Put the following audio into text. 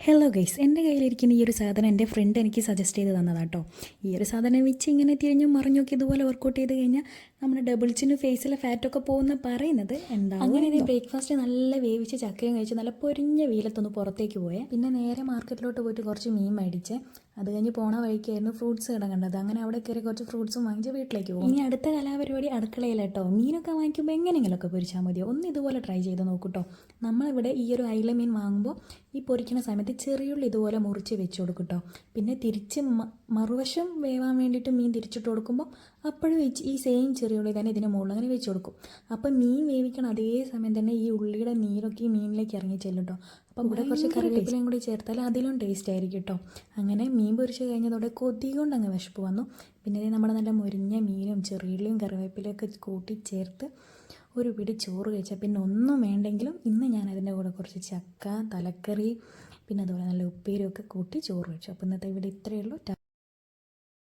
Hello guys, എൻ്റെ കയ്യിലിരിക്കുന്ന ഈ ഒരു സാധനം എൻ്റെ ഫ്രണ്ട് എനിക്ക് സജസ്റ്റ് ചെയ്ത് തന്നതാണ് കേട്ടോ. ഈ ഒരു സാധനം വെച്ച് ഇങ്ങനെ തിരിഞ്ഞും മറിഞ്ഞൊക്കെ ഇതുപോലെ വർക്കൗട്ട് ചെയ്ത് കഴിഞ്ഞാൽ നമ്മുടെ ഡബിൾസിന് ഫേസിലെ ഫാറ്റൊക്കെ പോകുന്ന പറയുന്നത് എന്താ. അങ്ങനെ ഇത് ബ്രേക്ക്ഫാസ്റ്റ് നല്ല വേവിച്ച് ചക്കയും കഴിച്ച് നല്ല പൊരിഞ്ഞ വെയിലത്തൊന്ന് പുറത്തേക്ക് പോയേ. പിന്നെ നേരെ മാർക്കറ്റിലോട്ട് പോയിട്ട് കുറച്ച് മീൻ മേടിച്ച് അത് കഴിഞ്ഞ് പോണ വഴിക്കായിരുന്നു ഫ്രൂട്ട്സ് കട കണ്ടത്. അങ്ങനെ അവിടെ കയറി കുറച്ച് ഫ്രൂട്ട്സും വാങ്ങിച്ച് വീട്ടിലേക്ക് പോകും. ഇനി അടുത്ത കലാപരിപാടി അടുക്കളയിലാട്ടോ. മീനൊക്കെ വാങ്ങിക്കുമ്പോൾ എങ്ങനെയെങ്കിലുമൊക്കെ പൊരിച്ചാൽ മതിയോ, ഒന്ന് ഇതുപോലെ ട്രൈ ചെയ്ത് നോക്കൂട്ടോ. നമ്മളിവിടെ ഈ ഒരു അയില മീൻ വാങ്ങുമ്പോൾ ഈ പൊരിക്കുന്ന സമയത്ത് ചെറിയുള്ളി ഇതുപോലെ മുറിച്ച് വെച്ച് കൊടുക്കും കേട്ടോ. പിന്നെ തിരിച്ച് മറുവശം വേവാൻ വേണ്ടിയിട്ട് മീൻ തിരിച്ചിട്ട് കൊടുക്കുമ്പോൾ അപ്പോഴും ഈ സെയിം ചെറിയുള്ളി തന്നെ ഇതിന് മുകളിൽ അങ്ങനെ വെച്ച് കൊടുക്കും. അപ്പം മീൻ വേവിക്കണം അതേ സമയം തന്നെ ഈ ഉള്ളിയുടെ നീരൊക്കെ ഈ മീനിലേക്ക് ഇറങ്ങി ചെല്ലും കേട്ടോ. അപ്പം ഇവിടെ കുറച്ച് കറിവേപ്പിലയും കൂടി ചേർത്താൽ അതിലും ടേസ്റ്റ് ആയിരിക്കും കേട്ടോ. അങ്ങനെ മീൻ പൊരിച്ച് കഴിഞ്ഞതോടെ കൊതി കൊണ്ട് അങ്ങ് വിശപ്പ് വന്നു. പിന്നെ നമ്മുടെ നല്ല മുരിഞ്ഞ മീനും ചെറിയുള്ളിയും കറിവേപ്പിലയൊക്കെ കൂട്ടി ചേർത്ത് ഒരു പിടി ചോറ് കഴിച്ചാൽ പിന്നെ ഒന്നും വേണ്ടെങ്കിലും ഇന്ന് ഞാൻ അതിൻ്റെ കൂടെ കുറച്ച് ചക്ക, തലക്കറി, പിന്നെ അതുപോലെ നല്ല ഉപ്പേരിയൊക്കെ കൂട്ടി ചോറ് കഴിച്ചു. അപ്പോൾ ഇന്നത്തെ ഇവിടെ ഇത്രയേ ഉള്ളൂ.